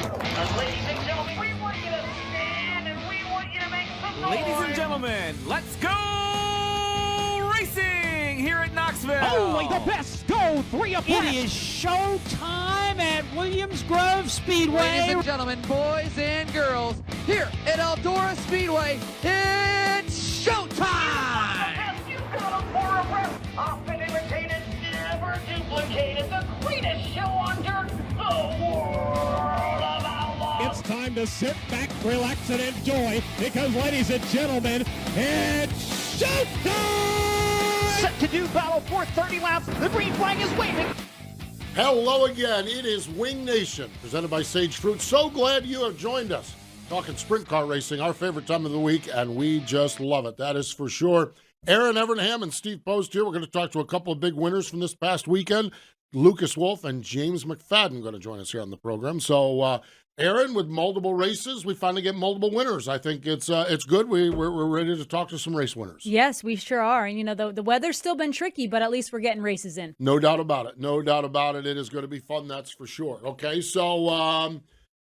Ladies and gentlemen, we want you to stand and we want you to make some noise. Ladies and gentlemen, let's go racing here at Knoxville. Only the best go three abreast. It is show time at Williams Grove Speedway. Ladies and gentlemen, boys and girls, here at Eldora Speedway, it's showtime! You got them for a rest. Often imitated, never duplicated. The greatest show on dirt, the world of Outlaws. It's time to sit back, relax, and enjoy because, ladies and gentlemen, it's showtime! Set to do battle for 30 laps. The green flag is waving. Hello again. It is Wing Nation, presented by Sage Fruit. So glad you have joined us. Talking sprint car racing, our favorite time of the week, and we just love it. That is for sure. Erin Evernham and Steve Post here. We're going to talk to a couple of big winners from this past weekend. Lucas Wolfe and James McFadden going to join us here on the program. So, Erin, with multiple races, we finally get multiple winners. I think it's good. We're ready to talk to some race winners. Yes, we sure are. And, you know, the weather's still been tricky, but at least we're getting races in. No doubt about it. No doubt about it. It is going to be fun, that's for sure. Okay, so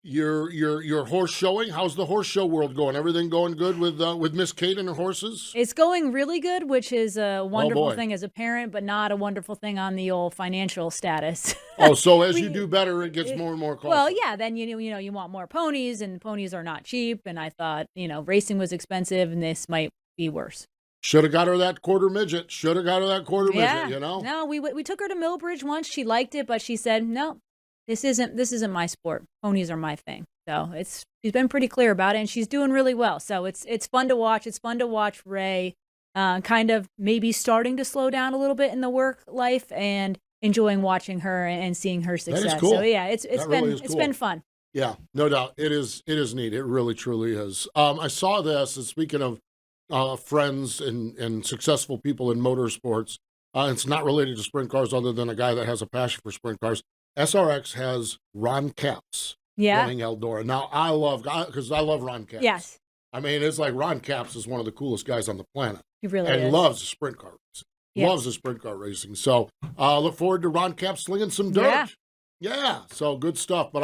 your horse showing. How's the horse show world going? Everything going good with Miss Kate and her horses? It's going really good, which is a wonderful boy. thing as a parent, but not a wonderful thing on the old financial status. Oh, so as you do better, it gets more and more costly. Well, yeah, then you want more ponies, and ponies are not cheap. And I thought, racing was expensive, and this might be worse. Should have got her that quarter midget. Midget, No, we took her to Millbridge once. She liked it, but she said, no, this isn't my sport. Ponies are my thing. So she's been pretty clear about it, and she's doing really well. So it's fun to watch. It's fun to watch Ray kind of maybe starting to slow down a little bit in the work life and enjoying watching her and seeing her success. That is cool. So yeah, it's been fun. Yeah, no doubt. It is neat. It really, truly is. I saw this, and speaking of friends and successful people in motorsports, it's not related to sprint cars other than a guy that has a passion for sprint cars. SRX has Ron Capps running Eldora. Now, I love Ron Capps. Yes. I mean, it's like Ron Capps is one of the coolest guys on the planet. He really and is. loves the sprint car racing. Yes. Loves the sprint car racing. So look forward to Ron Capps slinging some dirt. Yeah. So good stuff. But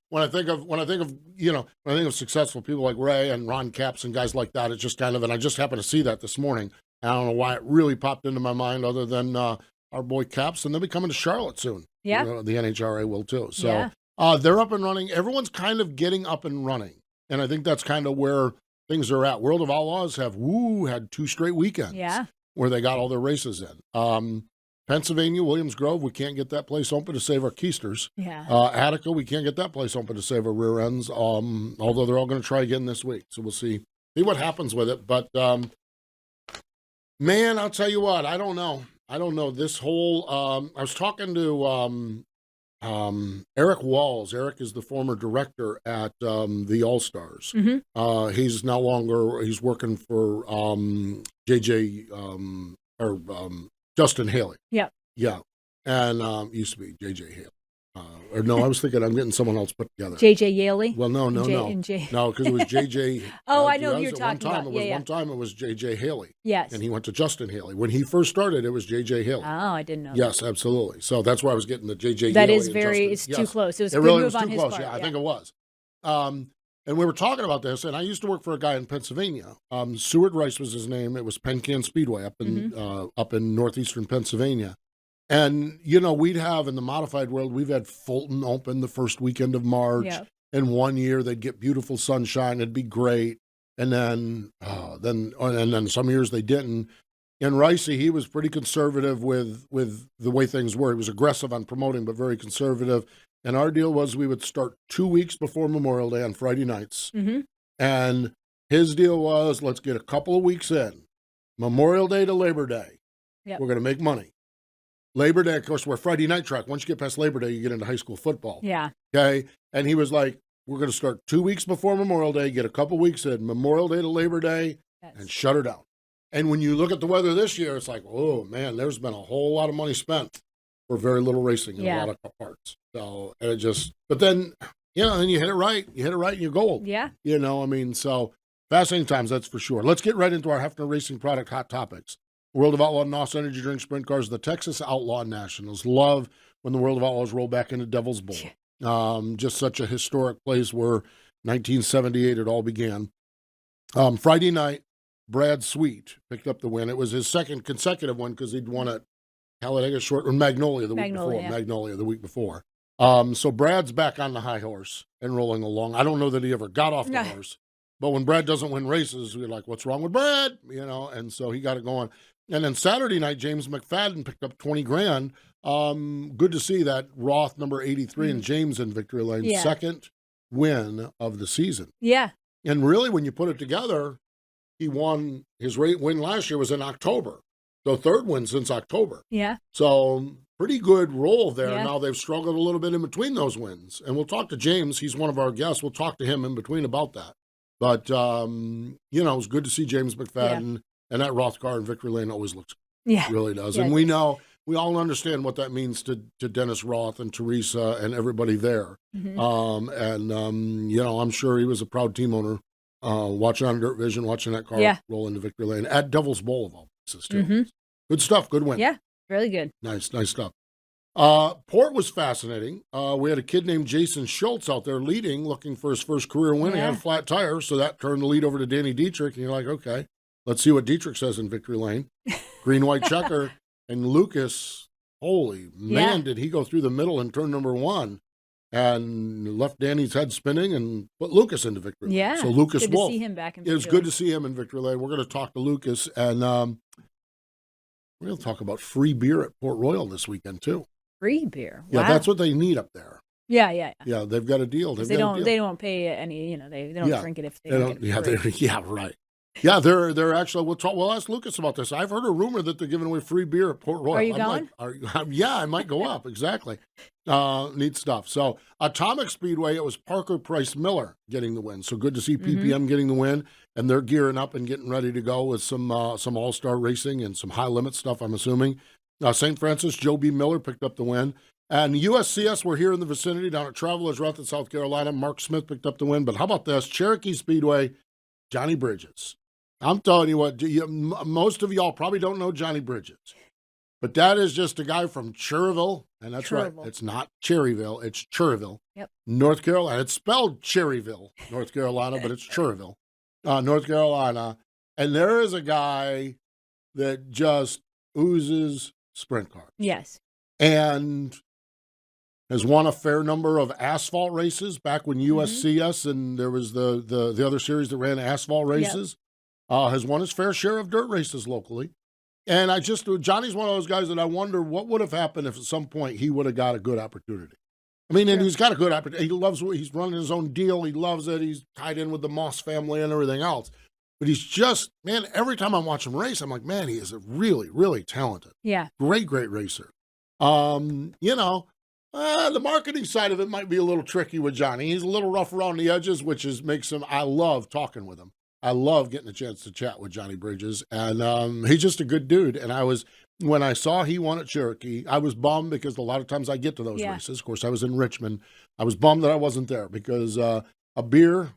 when I think of successful people like Ray and Ron Capps and guys like that, it's just kind of, and I just happened to see that this morning. I don't know why it really popped into my mind other than our boy Capps, and they'll be coming to Charlotte soon. Yeah. The NHRA will too. So they're up and running. Everyone's kind of getting up and running. And I think that's kind of where things are at. World of Outlaws have had 2 straight weekends where they got all their races in. Pennsylvania, Williams Grove, we can't get that place open to save our keisters. Yeah. Attica, we can't get that place open to save our rear ends, although they're all going to try again this week. So we'll see what happens with it. But, man, I'll tell you what, I don't know. This whole, I was talking to Eric Walls. Eric is the former director at the All-Stars. Mm-hmm. He's working for Justin Haley. Yeah. Yeah. And used to be J.J. Haley. Or no, I was thinking I'm getting someone else put together. J.J. Yaley? Well, no. No, because it was J.J. Oh, I know who you're talking about. One time it was J.J. Haley. Yes. And he went to Justin Haley. When he first started, it was J.J. Haley. Oh, I didn't know. Yes, absolutely. So that's why I was getting the J.J. That Haley is it's too close. It was a good really move was on too his close. part. Yeah, I think it was. And we were talking about this, and I used to work for a guy in Pennsylvania. Seward Rice was his name. It was Penn Speedway up in northeastern Pennsylvania. And, we'd have in the modified world, we've had Fulton open the first weekend of March. Yep. And one year they'd get beautiful sunshine. It'd be great. And then some years they didn't. And Ricey, he was pretty conservative with the way things were. He was aggressive on promoting, but very conservative. And our deal was we would start 2 weeks before Memorial Day on Friday nights. Mm-hmm. And his deal was, let's get a couple of weeks in. Memorial Day to Labor Day. Yep. We're going to make money. Labor Day, of course, we're a Friday night track. Once you get past Labor Day, you get into high school football. Yeah. Okay? And he was like, we're going to start 2 weeks before Memorial Day, get a couple weeks in, Memorial Day to Labor Day, and shut her down. And when you look at the weather this year, it's like, oh, man, there's been a whole lot of money spent for very little racing in a lot of parts. So, and it just, but then, then you hit it right. You hit it right and you're gold. Yeah. So fascinating times, that's for sure. Let's get right into our Hefner Racing product hot topics. World of Outlaw NOS Energy Drink Sprint Cars, the Texas Outlaw Nationals love when the World of Outlaws roll back into Devil's Bowl. Just such a historic place where 1978 it all began. Friday night, Brad Sweet picked up the win. It was his second consecutive one because he'd won at Talladega Short or Magnolia the week before. So Brad's back on the high horse and rolling along. I don't know that he ever got off the horse, but when Brad doesn't win races, we're like, what's wrong with Brad? And so he got it going. And then Saturday night, James McFadden picked up $20,000. Good to see that Roth number 83 and James in victory lane, second win of the season. Yeah. And really, when you put it together, he won his win last year was in October. So third win since October. Yeah. So pretty good roll there. Yeah. Now they've struggled a little bit in between those wins. And we'll talk to James. He's one of our guests. We'll talk to him in between about that. But, it was good to see James McFadden. And that Roth car in victory lane always looks good. Yeah. It really does. And we all understand what that means to Dennis Roth and Teresa and everybody there. Mm-hmm. I'm sure he was a proud team owner watching on Dirt Vision, watching that car roll into victory lane at Devil's Bowl of all places, too. Mm-hmm. Good stuff. Good win. Yeah, really good. Nice stuff. Port was fascinating. We had a kid named Jason Schultz out there leading, looking for his first career win. He had a flat tire, so that turned the lead over to Danny Dietrich. And you're like, okay, let's see what Dietrich says in victory lane. Green, white checker. And Lucas, holy man, did he go through the middle in turn number 1 and left Danny's head spinning and put Lucas into victory lane. Yeah. So Lucas Wolfe. Good to see him back in victory lane. It was good to see him in victory lane. We're going to talk to Lucas, and we're going to talk about free beer at Port Royal this weekend, too. Free beer? Wow. Yeah, that's what they need up there. Yeah. Yeah, they've got a deal. They don't pay any, they don't drink it if they don't get it free. Right. Yeah, they're actually. We'll ask Lucas about this. I've heard a rumor that they're giving away free beer at Port Royal. Are you going? Yeah, I might go up. Exactly. Neat stuff. So, Atomic Speedway, it was Parker Price Miller getting the win. So good to see PPM getting the win, and they're gearing up and getting ready to go with some all-star racing and some high-limit stuff, I'm assuming. St. Francis, Joe B. Miller picked up the win. And USCS, we're here in the vicinity down at Travelers Route in South Carolina. Mark Smith picked up the win. But how about this? Cherokee Speedway, Johnny Bridges. I'm telling you what, most of y'all probably don't know Johnny Bridges, but that is just a guy from Cherryville, and that's right. It's not Cherryville, it's Cherryville, North Carolina. It's spelled Cherryville, North Carolina, but it's Cherryville, North Carolina. And there is a guy that just oozes sprint cars. Yes. And has won a fair number of asphalt races back when USCS and there was the other series that ran asphalt races. Has won his fair share of dirt races locally. And Johnny's one of those guys that I wonder what would have happened if at some point he would have got a good opportunity. I mean, and he's got a good opportunity. He loves he's running his own deal. He loves it. He's tied in with the Moss family and everything else. But he's just, man, every time I watch him race, I'm like, man, he is a really, really talented. Yeah. Great racer. The marketing side of it might be a little tricky with Johnny. He's a little rough around the edges, which makes him, I love talking with him. I love getting a chance to chat with Johnny Bridges, and he's just a good dude. And when I saw he won at Cherokee, I was bummed because a lot of times I get to those races. Of course, I was in Richmond. I was bummed that I wasn't there because a beer,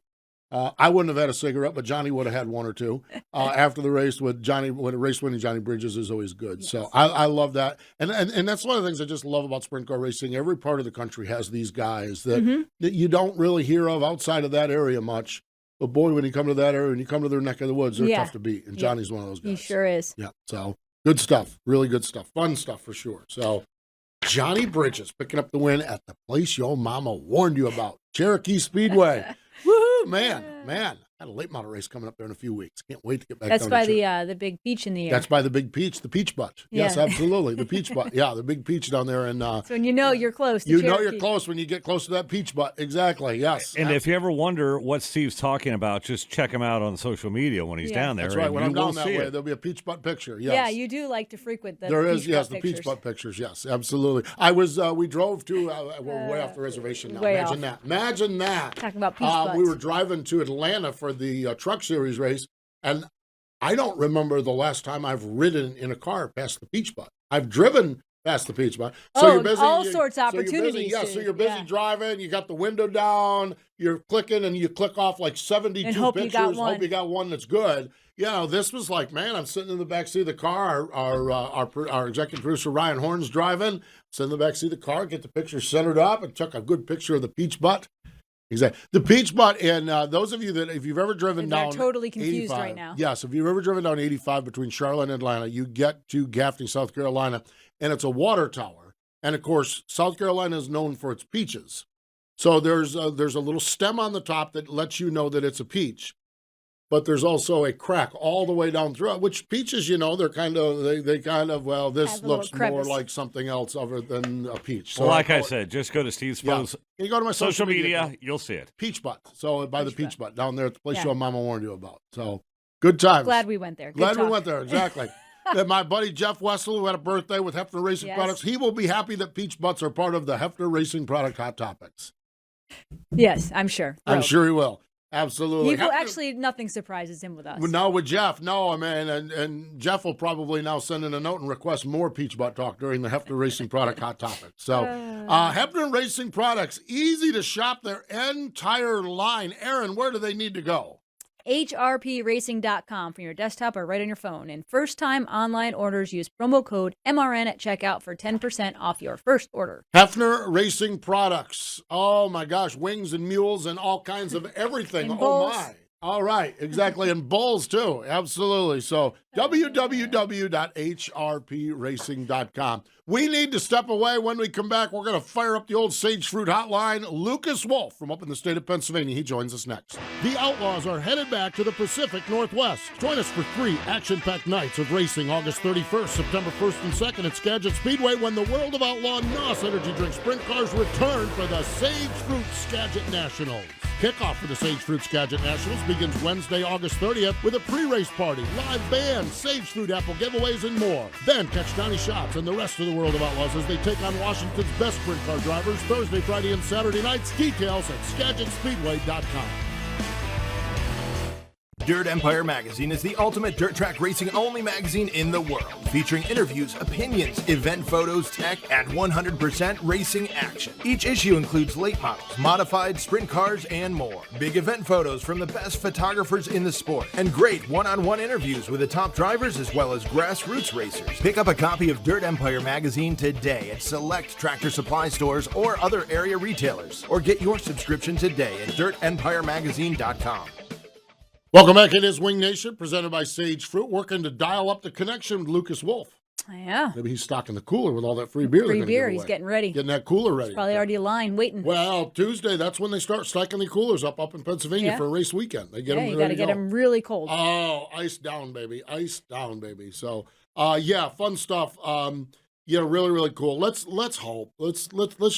I wouldn't have had a cigarette, but Johnny would have had one or two after the race with Johnny. When a race winning Johnny Bridges is always good. Yes. So I love that, and that's one of the things I just love about sprint car racing. Every part of the country has these guys that you don't really hear of outside of that area much. But boy, when you come to that area and you come to their neck of the woods, they're tough to beat. And Johnny's one of those guys. He sure is. Yeah. So good stuff. Really good stuff. Fun stuff for sure. So Johnny Bridges picking up the win at the place your mama warned you about, Cherokee Speedway. Woohoo, man. I had a late model race coming up there in a few weeks. Can't wait to get back. That's by the Big Peach in the air. That's by the Big Peach, the Peach Butt. Yes, absolutely, the Peach Butt. Yeah, the Big Peach down there. And so when you know you're close. To you Cherokee. know you're close when you get close to that Peach Butt. Exactly. Yes. And if you ever wonder what Steve's talking about, just check him out on social media when he's down there. That's right. When I'm down that way, there'll be a Peach Butt picture. Yes. Yeah, you do like to frequent the. There is, Peach Butt the pictures. Peach Butt pictures. Yes, absolutely. I was. We drove to. We're way off the reservation now. Imagine that. Talking about Peach Butts. We were driving to Atlanta for the Truck Series race, and I don't remember the last time I've ridden in a car past the Peach Butt. I've driven Past the Peach Butt. All sorts of So opportunities. you're busy driving. You got the window down. You're clicking, and you click off like 72 And hope pictures. you got one. Hope you got one that's good. This was like, man, I'm sitting in the backseat of the car. Our executive producer, Ryan Horn's driving. Sitting in the backseat of the car, get the picture centered up, and took a good picture of the Peach Butt. Exactly. The Peach Butt, and those of you that, if you've ever driven down totally confused 85, right now. Yes, if you've ever driven down 85 between Charlotte and Atlanta, you get to Gaffney, South Carolina, and it's a water tower. And, of course, South Carolina is known for its peaches. So there's a little stem on the top that lets you know that it's a peach. But there's also a crack all the way down through it, which peaches, they're kind of, this looks more like something else other than a peach. So like I said, just go to Steve's post. You go to my social media, you'll see it. Peach Butt. So by the Peach Butt down there at the place your mama warned you about. So good times. Glad we went there. Glad we went there, exactly. And my buddy Jeff Wessel, who had a birthday with Hefner Racing Products, he will be happy that Peach Butts are part of the Hefner Racing Product Hot Topics. Yes, I'm sure. I'm sure he will. Absolutely. Actually, nothing surprises him with us. No, with Jeff. No, I mean, and Jeff will probably now send in a note and request more Peach Butt talk during the Hefner Racing Product Hot Topic. So, Hefner Racing Products, easy to shop their entire line. Erin, where do they need to go? HRPRacing.com from your desktop or right on your phone. And first-time online orders use promo code MRN at checkout for 10% off your first order. Hefner Racing Products. Oh, my gosh. Wings and mules and all kinds of everything. And oh, bulls. my. All right. Exactly. And bulls, too. Absolutely. So, www.hrpracing.com. We need to step away. When we come back, we're going to fire up the old Sage Fruit Hotline. Lucas Wolfe from up in the state of Pennsylvania. He joins us next. The Outlaws are headed back to the Pacific Northwest. Join us for 3 action-packed nights of racing August 31st, September 1st and 2nd at Skagit Speedway when the World of Outlaw NOS Energy Drink Sprint Cars return for the Sage Fruit Skagit Nationals. Kickoff for the Sage Fruit Skagit Nationals begins Wednesday, August 30th with a pre-race party, live band, Sage Fruit apple giveaways, and more. Then catch Donnie Schatz and the rest of the World of Outlaws as they take on Washington's best sprint car drivers Thursday, Friday, and Saturday nights. Details at SkagitSpeedway.com. Dirt Empire Magazine is the ultimate dirt track racing only magazine in the world, featuring interviews, opinions, event photos, tech, and 100% racing action. Each issue includes late models, modified sprint cars, and more. Big event photos from the best photographers in the sport, and great one-on-one interviews with the top drivers as well as grassroots racers. Pick up a copy of Dirt Empire Magazine today at select Tractor Supply stores or other area retailers, or get your subscription today at dirtempiremagazine.com. Welcome back. It is Wing Nation, presented by Sage Fruit, working to dial up the connection with Lucas Wolfe. Yeah. Maybe he's stocking the cooler with all that free beer. Free beer. He's getting ready. Getting that cooler ready. Probably already a line waiting. Well, Tuesday, that's when they start stacking the coolers up in Pennsylvania for a race weekend. They get them you got to get them really cold. Oh, ice down, baby. Ice down, baby. So, fun stuff. Really, really cool. Let's hope. Let's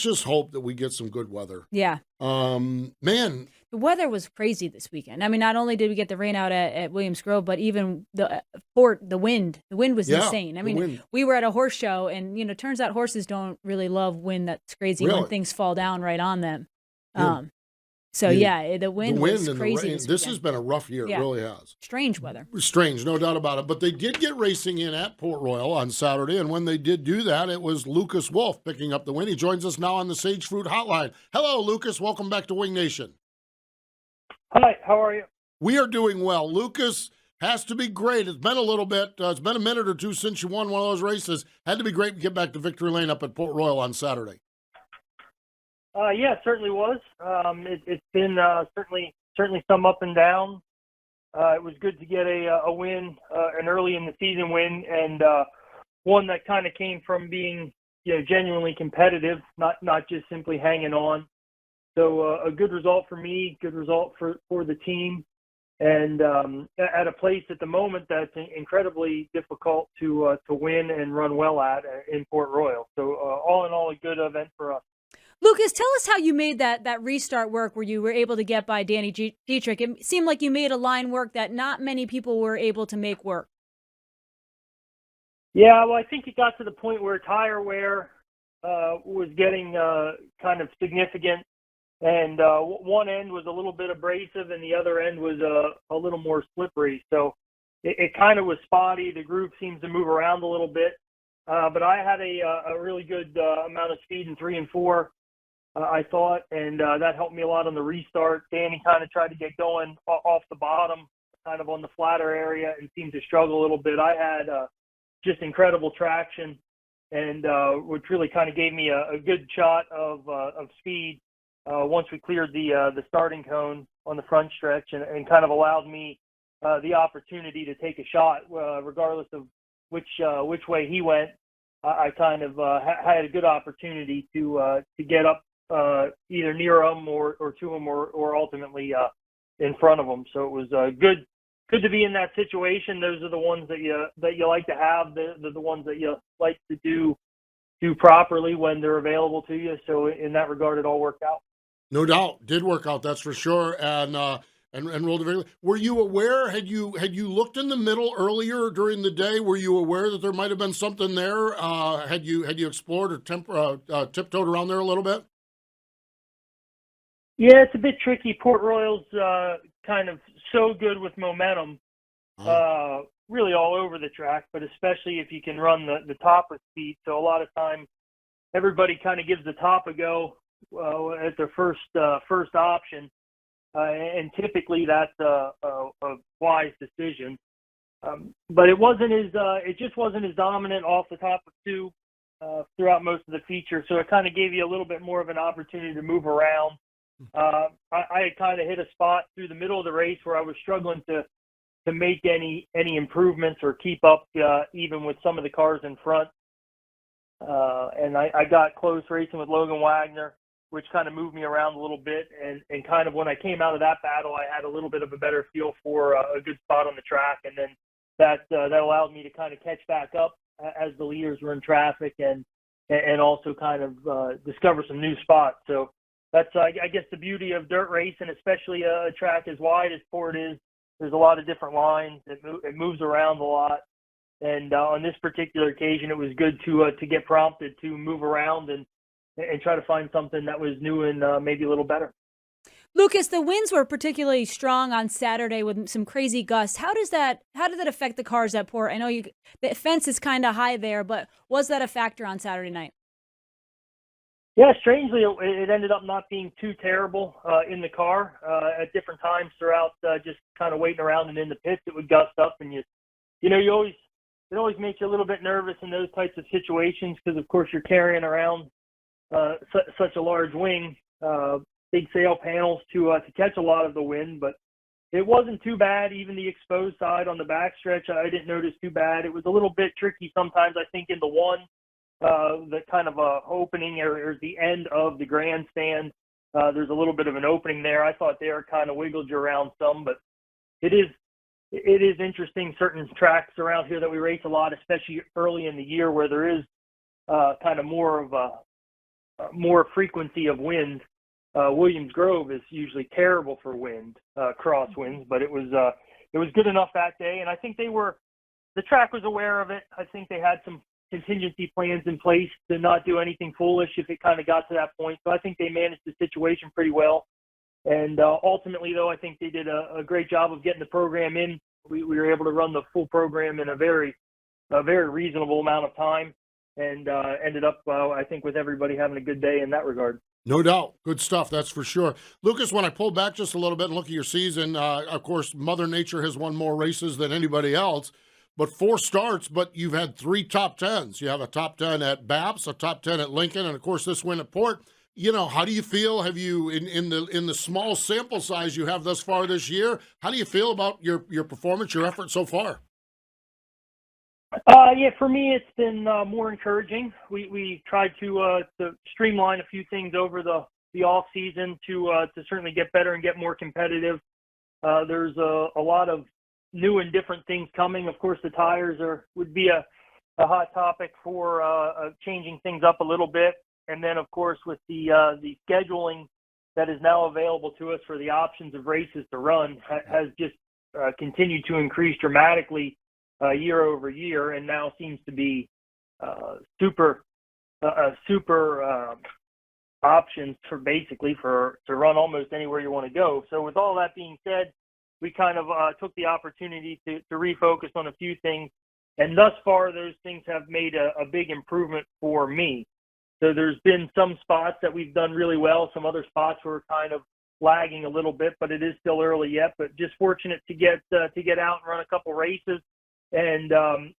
just hope that we get some good weather. Yeah. Man. The weather was crazy this weekend. I mean, not only did we get the rain out at Williams Grove, but even the wind. The wind was insane. I mean, we were at a horse show, and turns out horses don't really love wind that's crazy when things fall down right on them. The wind was crazy. This has been a rough year. It really has. Strange weather. Strange, no doubt about it. But they did get racing in at Port Royal on Saturday, and when they did do that, it was Lucas Wolfe picking up the win. He joins us now on the Sage Fruit Hotline. Hello, Lucas. Welcome back to Wing Nation. Hi, how are you? We are doing well. Lucas, has to be great. It's been a little bit. It's been a minute or two since you won one of those races. Had to be great to get back to victory lane up at Port Royal on Saturday. Yeah, it certainly was. It's been certainly some up and down. It was good to get a win, an early in the season win, and one that kind of came from being genuinely competitive, not just simply hanging on. So a good result for me, good result for the team, and at a place at the moment that's incredibly difficult to win and run well at in Port Royal. So all in all, a good event for us. Lucas, tell us how you made that restart work where you were able to get by Danny Dietrich. It seemed like you made a line work that not many people were able to make work. Yeah, well, I think it got to the point where tire wear was getting kind of significant, and one end was a little bit abrasive and the other end was a little more slippery. So it kind of was spotty. The groove seems to move around a little bit. but I had a really good amount of speed in 3 and 4, I thought, and that helped me a lot on the restart. Danny kind of tried to get going off the bottom, kind of on the flatter area, and seemed to struggle a little bit. I had just incredible traction, and which really kind of gave me a good shot of speed once we cleared the starting cone on the front stretch, and kind of allowed me the opportunity to take a shot, regardless of which way he went. I kind of had a good opportunity to get up either near him or to him or ultimately in front of him. So it was good to be in that situation. Those are the ones that you like to have. They're the ones that you like to do properly when they're available to you. So in that regard, it all worked out. No doubt, did work out. That's for sure. And rolled very. Were you aware? Had you looked in the middle earlier during the day? Were you aware that there might have been something there? Had you explored or tiptoed around there a little bit? Yeah, it's a bit tricky. Port Royal's kind of so good with momentum, really all over the track, but especially if you can run the top with speed. So a lot of times, everybody kind of gives the top a go at their first option, and typically that's a wise decision. But it just wasn't as dominant off the top of 2 throughout most of the feature. So it kind of gave you a little bit more of an opportunity to move around. I had kind of hit a spot through the middle of the race where I was struggling to make any improvements or keep up even with some of the cars in front. And I got close racing with Logan Wagner, which kind of moved me around a little bit. And kind of when I came out of that battle, I had a little bit of a better feel for a good spot on the track. And then that allowed me to kind of catch back up as the leaders were in traffic and also kind of discover some new spots. So that's, I guess, the beauty of dirt racing, especially a track as wide as Port is. There's a lot of different lines. It moves around a lot. And on this particular occasion, it was good to get prompted to move around and try to find something that was new and maybe a little better. Lucas, the winds were particularly strong on Saturday with some crazy gusts. How did that affect the cars at Port? I know the fence is kind of high there, but was that a factor on Saturday night? Yeah, strangely, it ended up not being too terrible in the car. At different times throughout, just kind of waiting around and in the pits, it would gust up, and it always makes you a little bit nervous in those types of situations because, of course, you're carrying around such a large wing, big sail panels to catch a lot of the wind. But it wasn't too bad. Even the exposed side on the backstretch, I didn't notice too bad. It was a little bit tricky sometimes, I think, in the one. The kind of opening or the end of the grandstand, there's a little bit of an opening there. I thought there kind of wiggled you around some, but it is interesting. Certain tracks around here that we race a lot, especially early in the year, where there is kind of more of more frequency of wind. Williams Grove is usually terrible for wind, crosswinds, but it was good enough that day, and I think the track was aware of it. I think they had some contingency plans in place to not do anything foolish if it kind of got to that point. So I think they managed the situation pretty well. And ultimately, though, I think they did a great job of getting the program in. We were able to run the full program in a very reasonable amount of time, and ended up, I think, with everybody having a good day in that regard. No doubt. Good stuff, that's for sure. Lucas, when I pull back just a little bit and look at your season, of course, Mother Nature has won more races than anybody else. But 4 starts, but you've had 3 top 10s. You have a top 10 at Baps, a top 10 at Lincoln, and of course this win at Port. How do you feel? Have you in the small sample size you have thus far this year? How do you feel about your performance, your effort so far? Yeah, for me it's been more encouraging. We tried to streamline a few things over the off season to certainly get better and get more competitive. There's a lot of new and different things coming. Of course, the tires would be a hot topic for changing things up a little bit. And then, of course, with the scheduling that is now available to us for the options of races to run has just continued to increase dramatically year over year, and now seems to be super options to run almost anywhere you want to go. So with all that being said, we kind of took the opportunity to refocus on a few things And thus far, those things have made a big improvement for me. So there's been some spots that we've done really well, some other spots were kind of lagging a little bit, but it is still early yet. But just fortunate to get out and run a couple races, and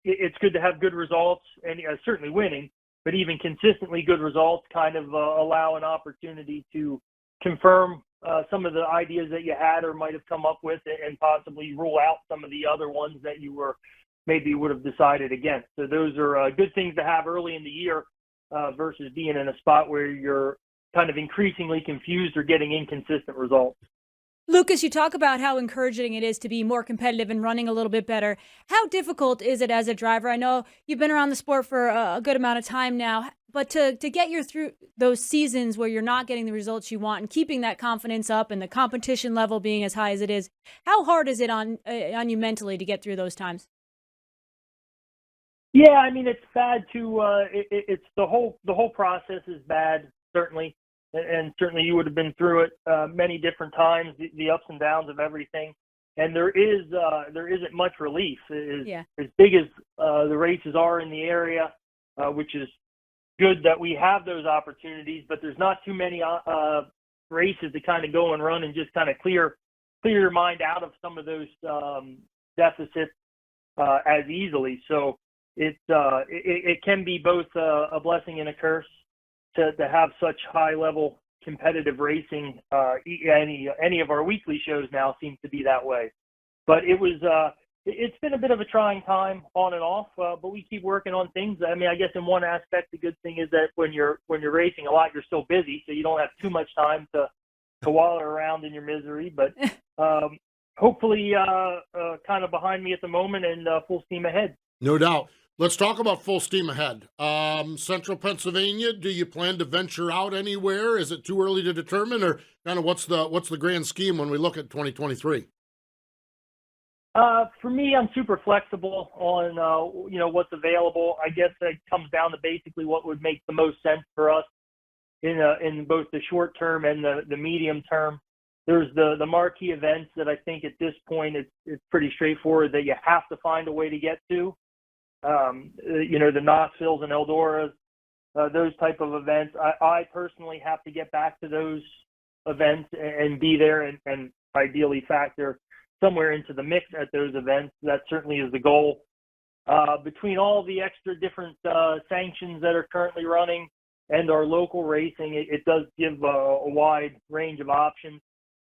it's good to have good results, and certainly winning, but even consistently good results kind of allow an opportunity to confirm some of the ideas that you had or might have come up with, and possibly rule out some of the other ones that you were maybe would have decided against. So those are good things to have early in the year versus being in a spot where you're kind of increasingly confused or getting inconsistent results. Lucas, you talk about how encouraging it is to be more competitive and running a little bit better. How difficult is it as a driver? I know you've been around the sport for a good amount of time now, but to get you through those seasons where you're not getting the results you want and keeping that confidence up and the competition level being as high as it is, how hard is it on you mentally to get through those times? Yeah, I mean, it's bad to it's the whole process is bad, certainly. And certainly you would have been through it many different times, the ups and downs of everything. And there isn't much relief. As big as the races are in the area, which is good that we have those opportunities, but there's not too many races to kind of go and run and just kind of clear your mind out of some of those deficits as easily. So it can be both a blessing and a curse to have such high level competitive racing. Any of our weekly shows now seems to be that way, but it's been a bit of a trying time on and off, but we keep working on things. I mean, I guess in one aspect, the good thing is that when you're racing a lot, you're so busy, so you don't have too much time to wallow around in your misery, but hopefully kind of behind me at the moment and full steam ahead. No doubt. Let's talk about full steam ahead. Central Pennsylvania, do you plan to venture out anywhere? Is it too early to determine, or kind of what's the grand scheme when we look at 2023? For me, I'm super flexible on what's available. I guess it comes down to basically what would make the most sense for us in both the short term and the medium term. There's the marquee events that I think at this point it's pretty straightforward that you have to find a way to get to. The Knoxvilles and Eldoras, those type of events. I personally have to get back to those events and be there and ideally factor somewhere into the mix at those events. That certainly is the goal. Between all the extra different sanctions that are currently running and our local racing, it does give a wide range of options.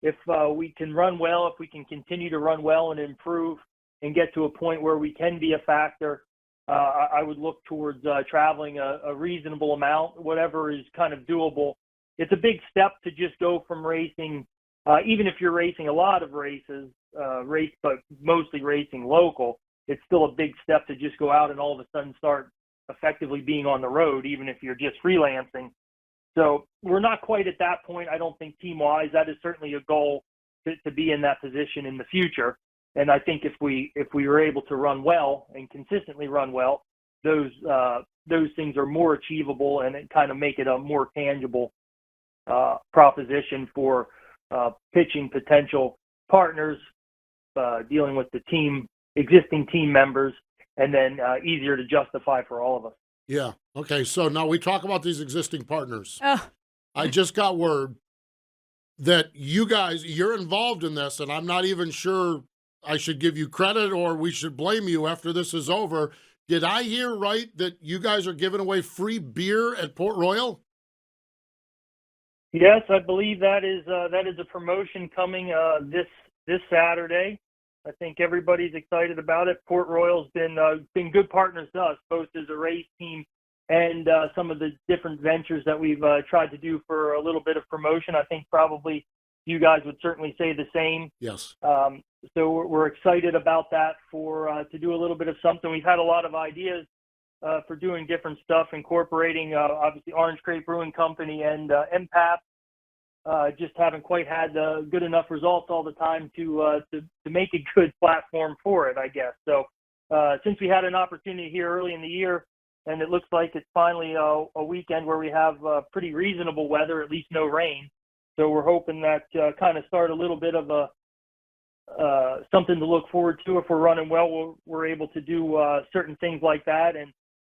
If we can run well, if we can continue to run well and improve and get to a point where we can be a factor, I would look towards traveling a reasonable amount, whatever is kind of doable. It's a big step to just go from racing, even if you're racing a lot of races, but mostly racing local, it's still a big step to just go out and all of a sudden start effectively being on the road, even if you're just freelancing. So we're not quite at that point, I don't think, team-wise. That is certainly a goal to be in that position in the future. And I think if we were able to run well and consistently run well, those things are more achievable, and it kind of make it a more tangible proposition for pitching potential partners, dealing with the existing team members, and then easier to justify for all of us. Yeah. Okay. So now we talk about these existing partners. Oh. I just got word that you're involved in this, and I'm not even sure I should give you credit or we should blame you after this is over. Did I hear right that you guys are giving away free beer at Port Royal? Yes, I believe that is a promotion coming this Saturday. I think everybody's excited about it. Port Royal's been good partners to us, both as a race team and some of the different ventures that we've tried to do for a little bit of promotion. I think probably you guys would certainly say the same. Yes. So we're excited about that to do a little bit of something. We've had a lot of ideas for doing different stuff, incorporating obviously Orange Crate Brewing Company and MPAP. Just haven't quite had good enough results all the time to make a good platform for it, I guess. So since we had an opportunity here early in the year, and it looks like it's finally a weekend where we have pretty reasonable weather, at least no rain. So we're hoping that kind of start a little bit of something to look forward to. If we're running well, we're able to do certain things like that.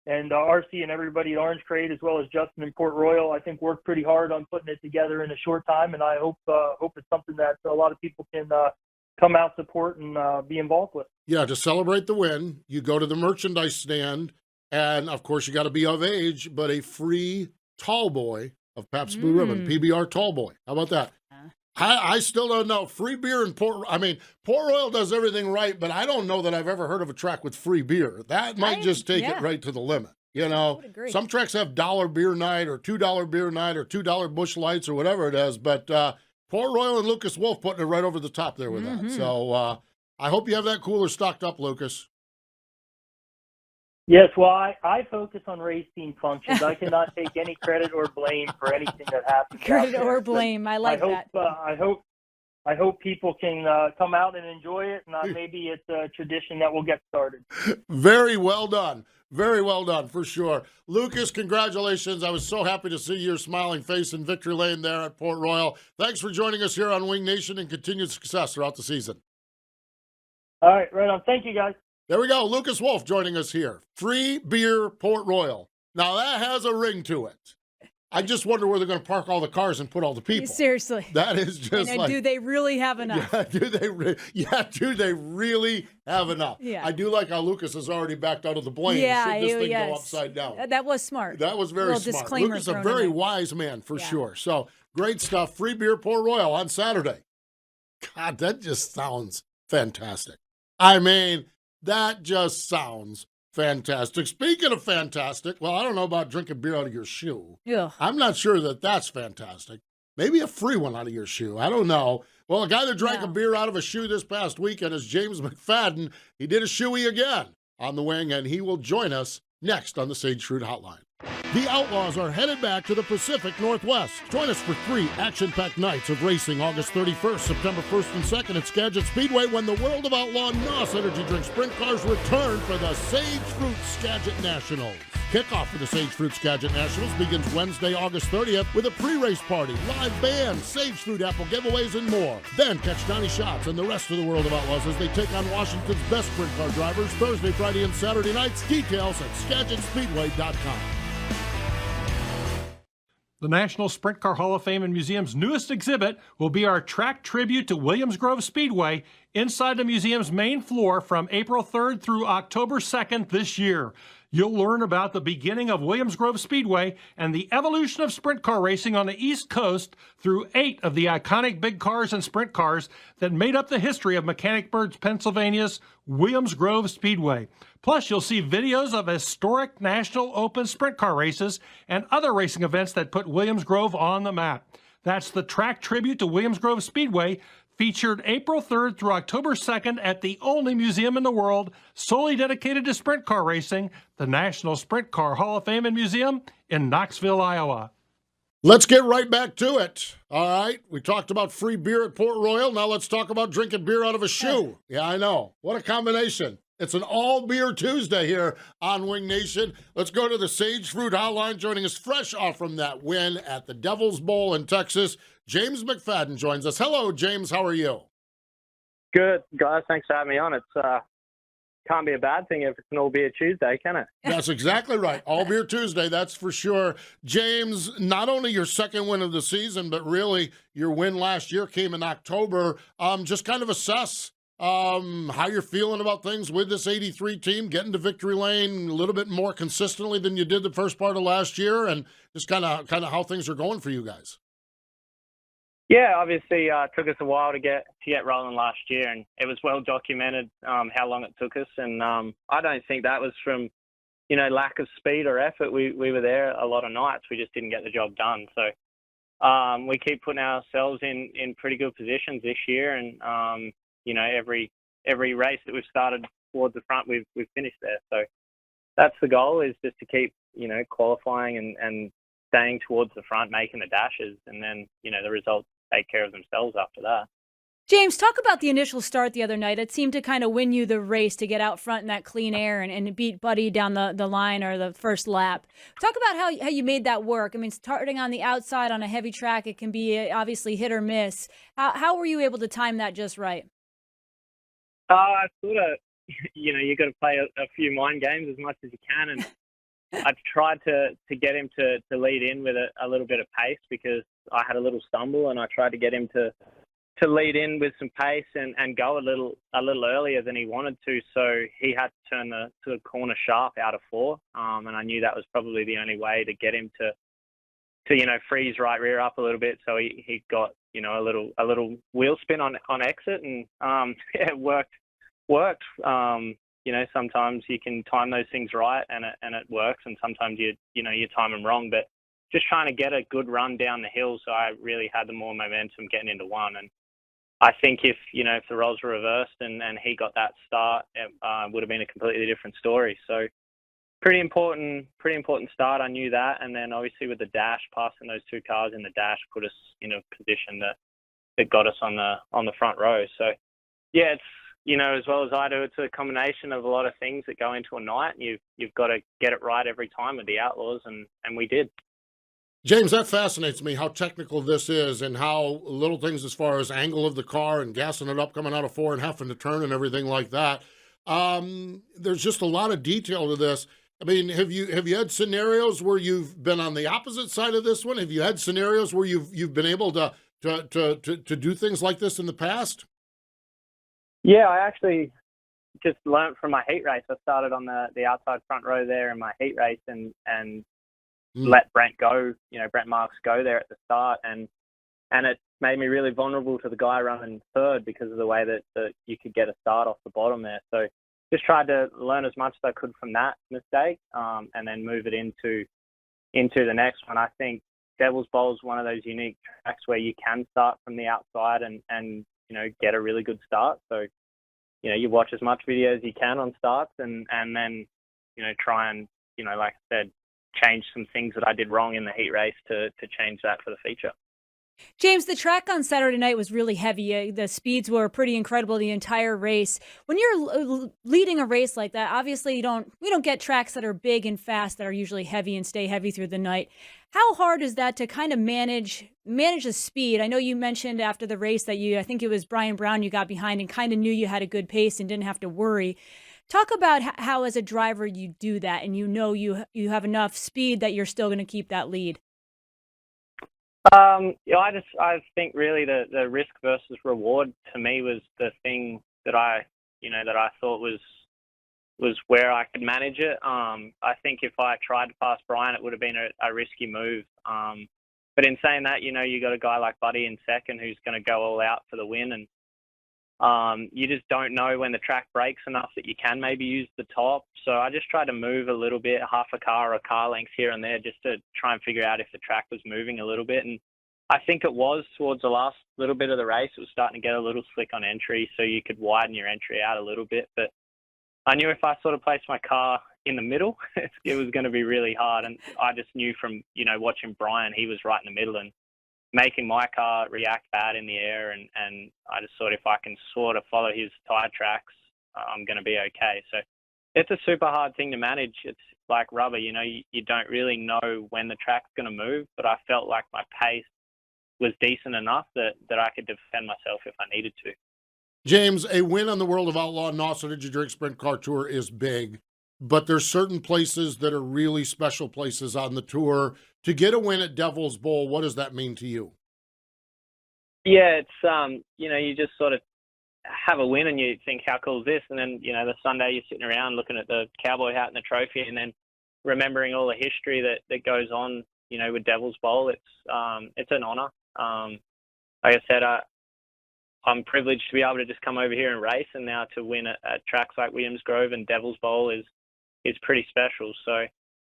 And RC and everybody at Orange Crate, as well as Justin and Port Royal, I think worked pretty hard on putting it together in a short time. And I hope it's something that a lot of people can come out, support, and be involved with. Yeah, to celebrate the win, you go to the merchandise stand, and of course you got to be of age, but a free tall boy of Pabst Blue Ribbon, PBR tall boy. How about that? I still don't know. Free beer and Port Royal does everything right, but I don't know that I've ever heard of a track with free beer. That might just take it right to the limit. You know, some tracks have $1 beer night or $2 beer night or $2 Busch Lights or whatever it is, but Port Royal and Lucas Wolfe putting it right over the top there with that. So I hope you have that cooler stocked up, Lucas. Yes, well, I focus on race team functions. I cannot take any credit or blame for anything that happens. Credit or blame. I like that. I hope people can come out and enjoy it, and maybe it's a tradition that will get started. Very well done. Very well done, for sure. Lucas, congratulations. I was so happy to see your smiling face in victory lane there at Port Royal. Thanks for joining us here on Wing Nation, and continued success throughout the season. All right, right on. Thank you, guys. There we go. Lucas Wolfe joining us here. Free beer, Port Royal. Now, that has a ring to it. I just wonder where they're going to park all the cars and put all the people. Seriously. That is just and like... do they really have enough? Yeah, do they really have enough? Yeah. I do like how Lucas has already backed out of the blame. Yeah, Should this thing go upside down? That was smart. That was very smart. Lucas is a very wise man, for sure. So, great stuff. Free beer, Port Royal on Saturday. God, that just sounds fantastic. I mean... that just sounds fantastic. Speaking of fantastic, well, I don't know about drinking beer out of your shoe. Yeah. I'm not sure that that's fantastic. Maybe a free one out of your shoe. I don't know. Well, a guy that drank a beer out of a shoe this past weekend is James McFadden. He did a shoey again on the wing, and he will join us next on the Sage Fruit Hotline. The Outlaws are headed back to the Pacific Northwest. Join us for 3 action-packed nights of racing August 31st, September 1st and 2nd at Skagit Speedway when the World of Outlaw NOS Energy Drink Sprint Cars return for the Sage Fruit Skagit Nationals. Kickoff for the Sage Fruit Skagit Nationals begins Wednesday, August 30th with a pre-race party, live band, Sage Fruit apple giveaways, and more. Then catch Donnie Schatz and the rest of the World of Outlaws as they take on Washington's best sprint car drivers Thursday, Friday, and Saturday nights. Details at SkagitSpeedway.com. The National Sprint Car Hall of Fame and Museum's newest exhibit will be our track tribute to Williams Grove Speedway inside the museum's main floor from April 3rd through October 2nd this year. You'll learn about the beginning of Williams Grove Speedway and the evolution of sprint car racing on the East Coast through 8 of the iconic big cars and sprint cars that made up the history of Mechanicsburg, Pennsylvania's Williams Grove Speedway. Plus, you'll see videos of historic National Open sprint car races and other racing events that put Williams Grove on the map. That's the track tribute to Williams Grove Speedway, featured April 3rd through October 2nd at the only museum in the world solely dedicated to sprint car racing, the National Sprint Car Hall of Fame and Museum in Knoxville, Iowa. Let's get right back to it. All right, we talked about free beer at Port Royal. Now let's talk about drinking beer out of a shoe. Yeah, I know. What a combination. It's an all-beer Tuesday here on Wing Nation. Let's go to the Sage Fruit Hotline. Joining us fresh off from that win at the Devil's Bowl in Texas, James McFadden joins us. Hello, James. How are you? Good, guys. Thanks for having me on. It's can't be a bad thing if it's an all-beer Tuesday, can it? That's exactly right. All-beer Tuesday, that's for sure. James, not only your second win of the season, but really your win last year came in October. Just kind of assess how you're feeling about things with this 83 team, getting to victory lane a little bit more consistently than you did the first part of last year, and just kind of how things are going for you guys. Yeah, obviously took us a while to get rolling last year, and it was well documented how long it took us. And I don't think that was from, lack of speed or effort. We were there a lot of nights. We just didn't get the job done. So we keep putting ourselves in pretty good positions this year, and every race that we've started towards the front, we've finished there. So that's the goal, is just to keep qualifying and staying towards the front, making the dashes, and then the results take care of themselves after that. James, talk about the initial start the other night. It seemed to kind of win you the race to get out front in that clean air and beat Buddy down the line or the first lap. Talk about how you made that work. I mean, starting on the outside on a heavy track, it can be obviously hit or miss. How were you able to time that just right? I sort of, you got to play a few mind games as much as you can, and I tried to get him to lead in with a little bit of pace because I had a little stumble, and I tried to get him to lead in with some pace and go a little earlier than he wanted to. So he had to turn the sort of corner sharp out of 4, and I knew that was probably the only way to get him to freeze right rear up a little bit. So he got a little wheel spin on exit, and it worked. Sometimes you can time those things right and it works, and sometimes you time them wrong. But just trying to get a good run down the hill, so I really had the more momentum getting into 1. And I think if the roles were reversed and he got that start, it would have been a completely different story. So pretty important start. I knew that, and then obviously with the dash, passing those 2 cars in the dash put us in a position that got us on the front row. So yeah, it's as well as I do, it's a combination of a lot of things that go into a night. You've got to get it right every time with the Outlaws, and we did. James, that fascinates me, how technical this is and how little things as far as angle of the car and gassing it up, coming out of 4 and having to turn and everything like that. There's just a lot of detail to this. I mean, have you had scenarios where you've been on the opposite side of this one? Have you had scenarios where you've been able to do things like this in the past? Yeah, I actually just learned from my heat race. I started on the outside front row there in my heat race and let Brent go, Brent Marks go there at the start. And it made me really vulnerable to the guy running third because of the way that you could get a start off the bottom there. So just tried to learn as much as I could from that mistake and then move it into the next one. I think Devil's Bowl is one of those unique tracks where you can start from the outside and get a really good start. So, you watch as much video as you can on starts and then, try and, like I said, change some things that I did wrong in the heat race to change that for the feature. James, the track on Saturday night was really heavy. The speeds were pretty incredible the entire race. When you're leading a race like that, obviously we don't get tracks that are big and fast that are usually heavy and stay heavy through the night. How hard is that to kind of manage the speed? I know you mentioned after the race that I think it was Brian Brown you got behind and kind of knew you had a good pace and didn't have to worry. Talk about how as a driver you do that and you have enough speed that you're still going to keep that lead. I think really the risk versus reward to me was the thing that I thought was where I could manage it. I think if I tried to pass Brian, it would have been a risky move. But in saying that, you got a guy like Buddy in second who's going to go all out for the win, and you just don't know when the track breaks enough that you can maybe use the top. So I just tried to move a little bit, half a car or a car length here and there, just to try and figure out if the track was moving a little bit. And I think it was towards the last little bit of the race. It was starting to get a little slick on entry, so you could widen your entry out a little bit. But I knew if I sort of placed my car in the middle, it was going to be really hard. And I just knew from, watching Brian, he was right in the middle and making my car react bad in the air. And I just thought if I can sort of follow his tire tracks, I'm going to be okay. So it's a super hard thing to manage. It's like rubber, you don't really know when the track's going to move, but I felt like my pace was decent enough that I could defend myself if I needed to. James, a win on the World of Outlaw Naughton Energy Drink Sprint Car Tour is big, but there's certain places that are really special places on the tour. To get a win at Devil's Bowl, what does that mean to you? Yeah, it's, you just sort of have a win and you think, how cool is this? And then, the Sunday you're sitting around looking at the cowboy hat and the trophy and then remembering all the history that goes on, with Devil's Bowl. It's an honor. Like I said, I'm privileged to be able to just come over here and race, and now to win at tracks like Williams Grove and Devil's Bowl is pretty special. So,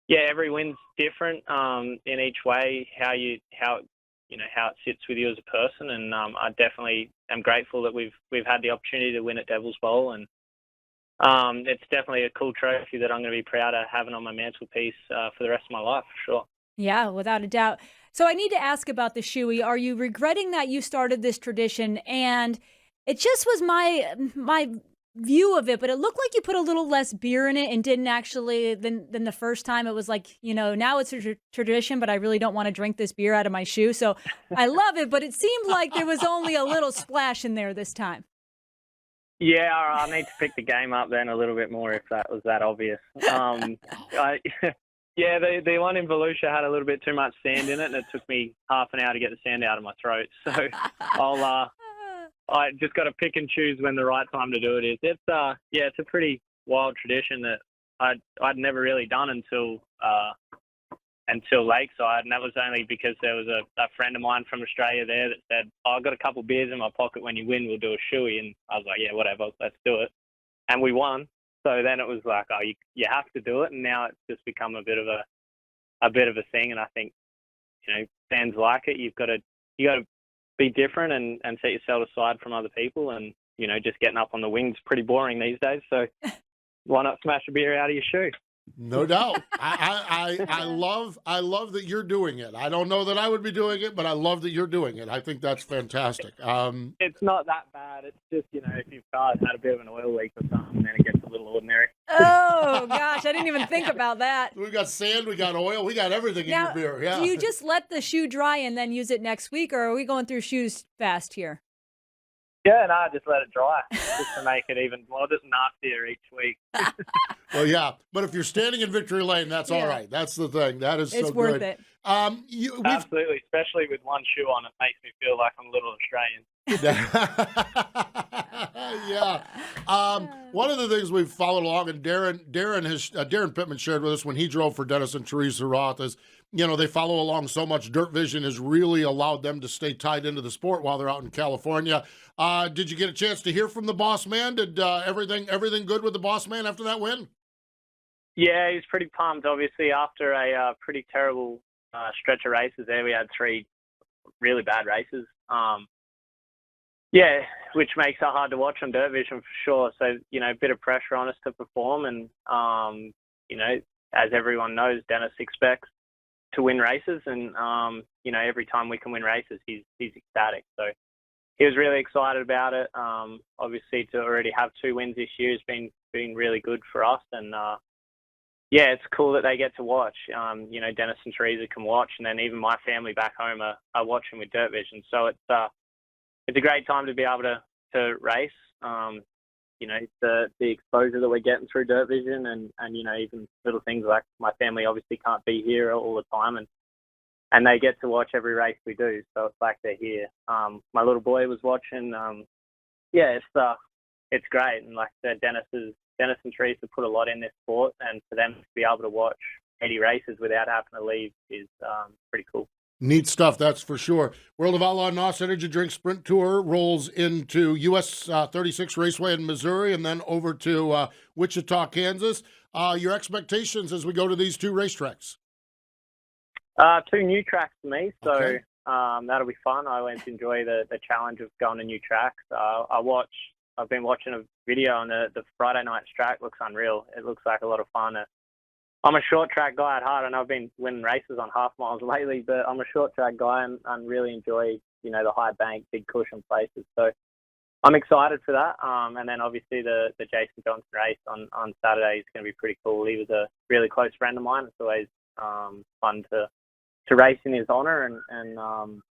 yeah, every win's different in each way, how it sits with you as a person, and I definitely am grateful that we've had the opportunity to win at Devil's Bowl, and it's definitely a cool trophy that I'm going to be proud of having on my mantelpiece for the rest of my life, for sure. Yeah, without a doubt. So I need to ask about the shoey. Are you regretting that you started this tradition? And it just was my view of it, but it looked like you put a little less beer in it and didn't actually than the first time. It was like, now it's a tradition, but I really don't want to drink this beer out of my shoe. So I love it, but it seemed like there was only a little splash in there this time. Yeah, I need to pick the game up then a little bit more if that was that obvious. Yeah, the one in Volusia had a little bit too much sand in it, and it took me half an hour to get the sand out of my throat. So I just got to pick and choose when the right time to do it is. It's it's a pretty wild tradition that I'd never really done until Lakeside, and that was only because there was a friend of mine from Australia there that said, I've got a couple beers in my pocket. When you win, we'll do a shoey. And I was like, yeah, whatever, let's do it. And we won. So then it was like, oh, you have to do it. And now it's just become a bit of a thing. And I think, fans like it. You got to be different and set yourself aside from other people. And, just getting up on the wing's pretty boring these days. So why not smash a beer out of your shoe? No doubt. I love that you're doing it. I don't know that I would be doing it, but I love that you're doing it. I think that's fantastic. It's not that bad. It's just, if you've had a bit of an oil leak or something, then it gets a little ordinary. Oh, gosh. I didn't even think about that. We got sand, we got oil, we got everything in your beer. Yeah. Do you just let the shoe dry and then use it next week, or are we going through shoes fast here? Yeah, no, just let it dry, just to make it even more just nastier each week. Well, yeah, but if you're standing in victory lane, that's all right. That's the thing. That is it's so worth good. It. Absolutely, especially with one shoe on, it makes me feel like I'm a little Australian. Yeah. One of the things we've followed along, and Darren Pittman shared with us when he drove for Dennis and Teresa Roth, is they follow along so much. Dirt Vision has really allowed them to stay tied into the sport while they're out in California. Did you get a chance to hear from the boss man? Did everything good with the boss man after that win? Yeah, he was pretty pumped. Obviously, after a pretty terrible stretch of races there, we had 3 really bad races. Which makes it hard to watch on Dirt Vision for sure. So, a bit of pressure on us to perform. And, as everyone knows, Dennis expects to win races. And, every time we can win races, he's ecstatic. So he was really excited about it. Obviously, to already have 2 wins this year has been really good for us. And, it's cool that they get to watch. Dennis and Teresa can watch. And then even my family back home are watching with Dirt Vision. So it's a great time to be able to race. The exposure that we're getting through Dirt Vision and even little things like my family obviously can't be here all the time and they get to watch every race we do. So it's like they're here. My little boy was watching. It's great. And like I said, Dennis and Teresa put a lot in this sport, and for them to be able to watch 80 races without having to leave is pretty cool. Neat stuff, that's for sure. World of Outlaw NOS Energy Drink Sprint Tour rolls into US 36 Raceway in Missouri and then over to Wichita, Kansas. Your expectations as we go to these 2 racetracks? 2 new tracks for me, so okay. That'll be fun. I always enjoy the challenge of going to new tracks. I've been watching a video on the Friday night track. Looks unreal. It looks like a lot of fun. I'm a short track guy at heart. I know I've been winning races on half miles lately, but I'm a short track guy and really enjoy, the high bank, big cushion places. So I'm excited for that. And then obviously the Jason Johnson race on Saturday is going to be pretty cool. He was a really close friend of mine. It's always fun to race in his honor. And I'm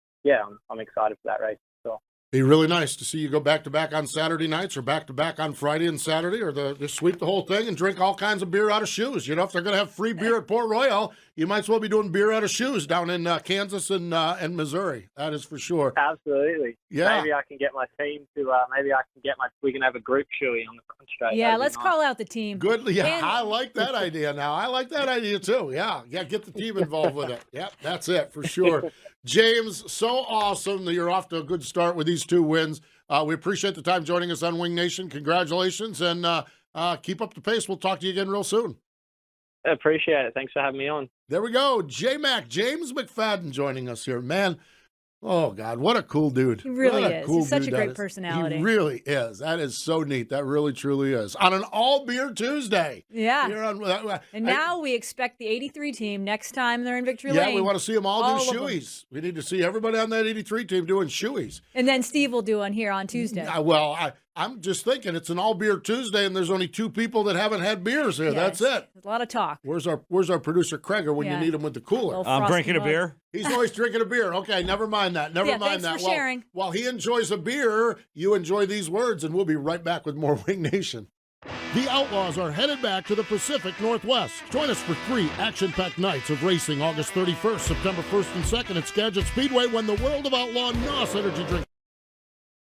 excited for that race as well. Be really nice to see you go back-to-back on Saturday nights or back-to-back on Friday and Saturday, or just sweep the whole thing and drink all kinds of beer out of shoes. If they're going to have free beer at Port Royal, you might as well be doing beer out of shoes down in Kansas and Missouri. That is for sure. Absolutely. Yeah. Maybe I can get my team to, we can have a group shoey on the front straight. Yeah, let's call out the team. Good. Yeah, I like that idea now. I like that idea too. Yeah, get the team involved with it. Yep, that's it for sure. James, so awesome that you're off to a good start with these 2 wins. We appreciate the time joining us on Wing Nation. Congratulations, and keep up the pace. We'll talk to you again real soon. I appreciate it. Thanks for having me on. There we go. James McFadden joining us here. Man, oh, God, what a cool dude. He really is. He's such a great personality. He really is. That is so neat. That really, truly is. On an all-beer Tuesday. Yeah. And now we expect the 83 team next time they're in Victory Lane. Yeah, we want to see them all do shoeys. We need to see everybody on that 83 team doing shoeys. And then Steve will do one here on Tuesday. Well, I'm just thinking it's an all beer Tuesday, and there's only 2 people that haven't had beers here. That's it. A lot of talk. Where's our producer Kreger when you need him with the cooler? I'm drinking a beer. He's always drinking a beer. Okay, never mind that. Never mind that. Thanks for sharing. While he enjoys a beer, you enjoy these words, and we'll be right back with more Wing Nation. The Outlaws are headed back to the Pacific Northwest. Join us for 3 action-packed nights of racing August 31st, September 1st, and 2nd at Skagit Speedway when the World of Outlaw NOS Energy Drink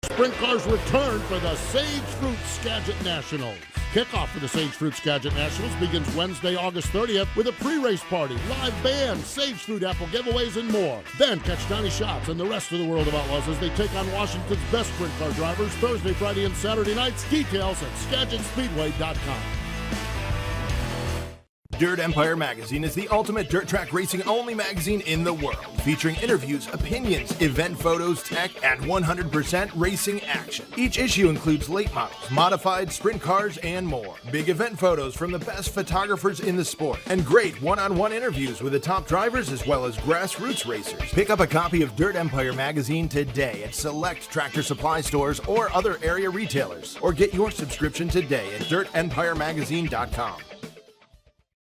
Sprint Cars return for the Sage Fruit Skagit Nationals. Kickoff for the Sage Fruit Skagit Nationals begins Wednesday, August 30th with a pre-race party, live band, Sage Fruit apple giveaways, and more. Then catch Donnie Schatz and the rest of the World of Outlaws as they take on Washington's best sprint car drivers Thursday, Friday, and Saturday nights. Details at SkagitSpeedway.com. Dirt Empire Magazine is the ultimate dirt track racing only magazine in the world, featuring interviews, opinions, event photos, tech, and 100% racing action. Each issue includes late models, modified sprint cars, and more. Big event photos from the best photographers in the sport, and great one-on-one interviews with the top drivers as well as grassroots racers. Pick up a copy of Dirt Empire Magazine today at select Tractor Supply stores or other area retailers, or get your subscription today at DirtEmpireMagazine.com.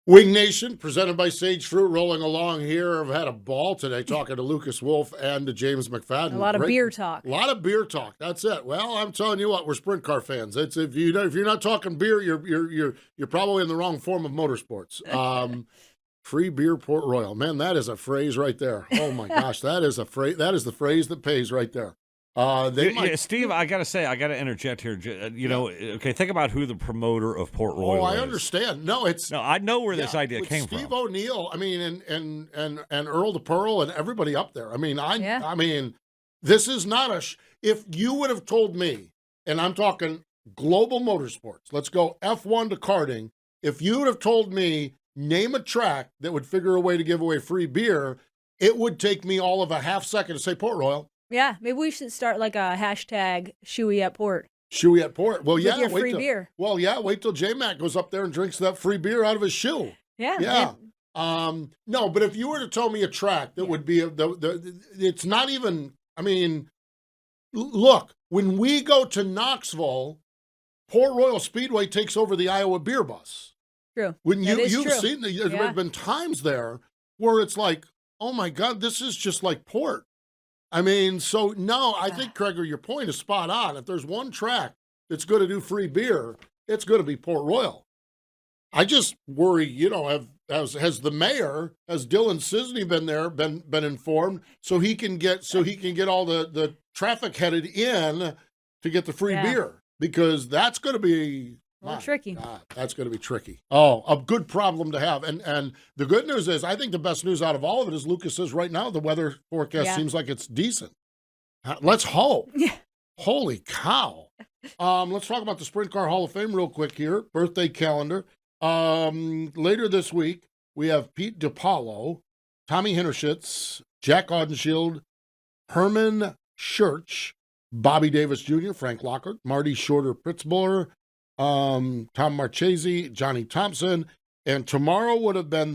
Wing Nation, presented by Sage Fruit, rolling along here. I've had a ball today talking to Lucas Wolfe and to James McFadden. A lot of beer talk. A lot of beer talk. That's it. Well, I'm telling you what, we're sprint car fans. It's if you're not talking beer, you're probably in the wrong form of motorsports. Free beer, Port Royal. Man, that is a phrase right there. Oh my gosh, that is a phrase. That is the phrase that pays right there. Steve, I got to interject here. Okay, think about who the promoter of Port Royal is. I understand. No, I know where this idea came Steve from. Steve O'Neill, I mean, and Earl the Pearl and everybody up there. I mean, this is not if you would have told me, and I'm talking global motorsports, let's go F1 to karting, if you would have told me, name a track that would figure a way to give away free beer, it would take me all of a half second to say Port Royal. Yeah, maybe we should start like a hashtag Shoey at Port. Shoey at Port. Well, with your free beer. Well, yeah, wait till J-Mac goes up there and drinks that free beer out of his shoe. Yeah. No, but if you were to tell me a track that would be it's not even. I mean, look, when we go to Knoxville, Port Royal Speedway takes over the Iowa Beer Bus. True. When you've seen there's been times there where it's like, oh my God, this is just like Port. I mean, so no, I think, Kreger, your point is spot on. If there's one track that's going to do free beer, it's going to be Port Royal. I just worry, has the mayor, has Dylan Cisney been informed so he can get all the traffic headed in to get the free beer, because that's going to be tricky. God, that's going to be tricky. Oh, a good problem to have. And the good news is, I think the best news out of all of it is Lucas says right now the weather forecast seems like it's decent. Let's hope. Yeah. Holy cow. Let's talk about the Sprint Car Hall of Fame real quick here. Birthday calendar. Later this week, we have Pete DiPaolo, Tommy Hinnerschitz, Jack Audenshield, Herman Schurch, Bobby Davis Jr., Frank Lockhart, Marty Shorter Pritzbuller, Tom Marchese, Johnny Thompson, and tomorrow would have been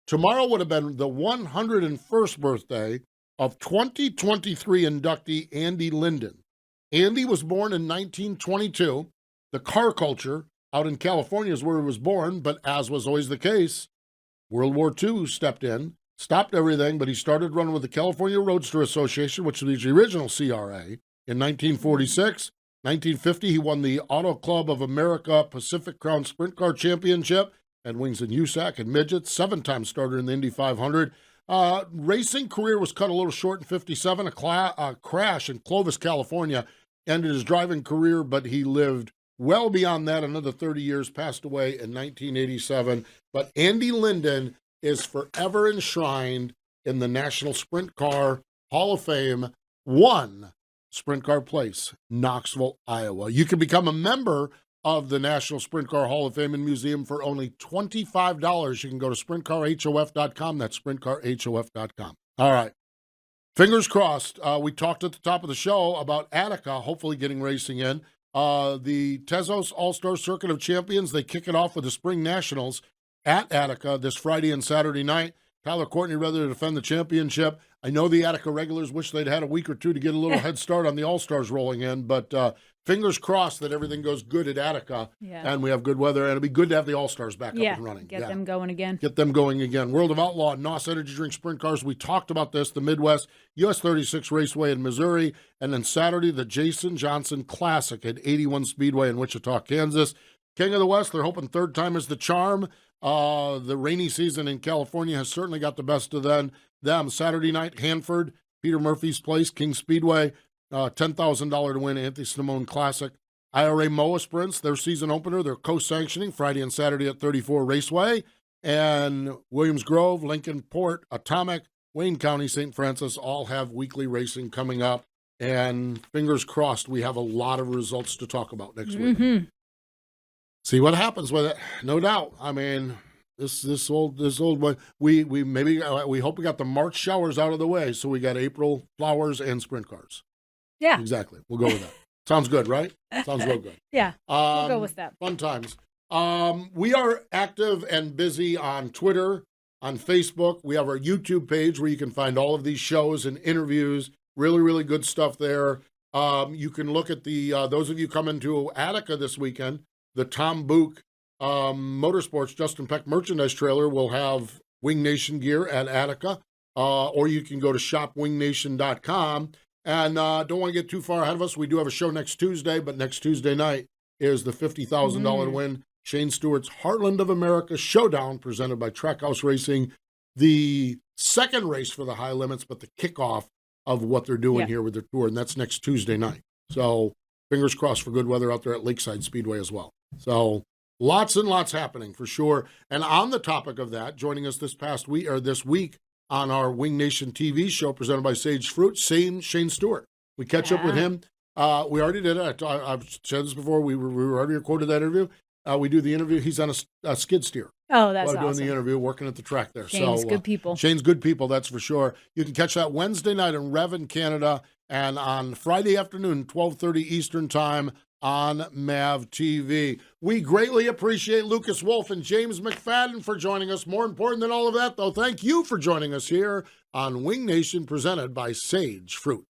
tomorrow would have been the 101st birthday of 2023 inductee Andy Linden. Andy was born in 1922. The car culture out in California is where he was born, but as was always the case, World War II stepped in, stopped everything, but he started running with the California Roadster Association, which was the original CRA, in 1946. 1950, he won the Auto Club of America Pacific Crown Sprint Car Championship and wings in USAC and midgets, 7-time starter in the Indy 500. Racing career was cut a little short in 57. A crash in Clovis, California ended his driving career, but he lived well beyond that, another 30 years, passed away in 1987. But Andy Linden is forever enshrined in the National Sprint Car Hall of Fame. One Sprint Car Place, Knoxville, Iowa. You can become a member of the National Sprint Car Hall of Fame and Museum for only $25. You can go to sprintcarhof.com. That's sprintcarhof.com. All right. Fingers crossed. We talked at the top of the show about Attica hopefully getting racing in. The Tezos All-Star Circuit of Champions, they kick it off with the Spring Nationals at Attica this Friday and Saturday night. Tyler Courtney ready to defend the championship. I know the Attica regulars wish they'd had a week or two to get a little head start on the All-Stars rolling in, but fingers crossed that everything goes good at Attica and we have good weather. And it'll be good to have the All-Stars back up and running. Get them going again. Get them going again. World of Outlaw, NOS Energy Drink Sprint Cars. We talked about this, the Midwest, US 36 Raceway in Missouri, and then Saturday, the Jason Johnson Classic at 81 Speedway in Wichita, Kansas. King of the West, they're hoping third time is the charm. The rainy season in California has certainly got the best of them. Saturday night, Hanford, Peter Murphy's Place, King Speedway, $10,000 to win Anthony Simone Classic. IRA MOA Sprints, their season opener, they're co-sanctioning Friday and Saturday at 34 Raceway. And Williams Grove, Lincoln Port, Atomic, Wayne County, St. Francis all have weekly racing coming up. And fingers crossed, we have a lot of results to talk about next week. See what happens with it, no doubt. I mean, this old one. We hope we got the March showers out of the way, so we got April flowers and sprint cars. Yeah, exactly. We'll go with that. Sounds good, right? Sounds real good. Yeah, we'll go with that. Fun times. We are active and busy on Twitter, on Facebook. We have our YouTube page where you can find all of these shows and interviews. Really, really good stuff there. You can look at the those of you coming to Attica this weekend. The Tom Book Motorsports Justin Peck merchandise trailer will have Wing Nation gear at Attica, or you can go to shopwingnation.com. And don't want to get too far ahead of us. We do have a show next Tuesday, but next Tuesday night is the $50,000 win. Shane Stewart's Heartland of America Showdown, presented by Trackhouse Racing. The second race for the high limits, but the kickoff of what they're doing here with their tour, and that's next Tuesday night. So fingers crossed for good weather out there at Lakeside Speedway as well. So lots and lots happening for sure. And on the topic of that, joining us this week on our Wing Nation TV show presented by Sage Fruit, Shane Stewart. We catch up with him. We already did it. I've said this before. We already recorded that interview. We do the interview. He's on a skid steer. Oh, that's While awesome. doing the interview, working at the track there. Shane's good people. Shane's good people, that's for sure. You can catch that Wednesday night in Revan, Canada, and on Friday afternoon, 12:30 Eastern Time on MAV TV. We greatly appreciate Lucas Wolfe and James McFadden for joining us. More important than all of that, though, thank you for joining us here on Wing Nation, presented by Sage Fruit.